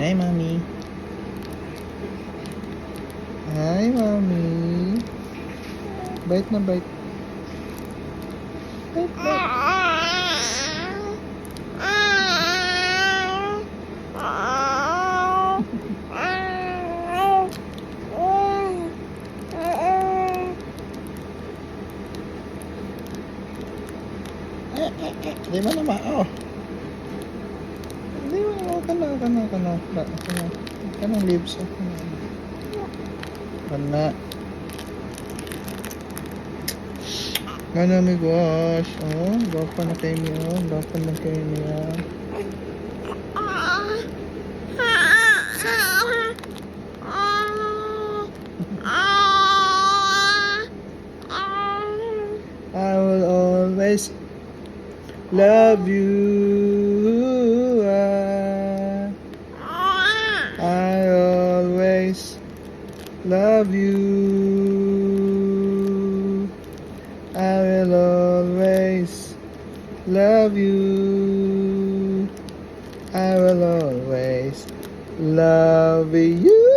Hi, Mommy. Hi, Mommy. Bite na bite. Bite, bite. Di ba naman? Oh. Di ba naman? Kanang lips. Kana. Ano mi gosh. Oh, gapa na kayo niya. Gapa na kayo niya. I will always love you. I always love you. I will always love you. I will always love you.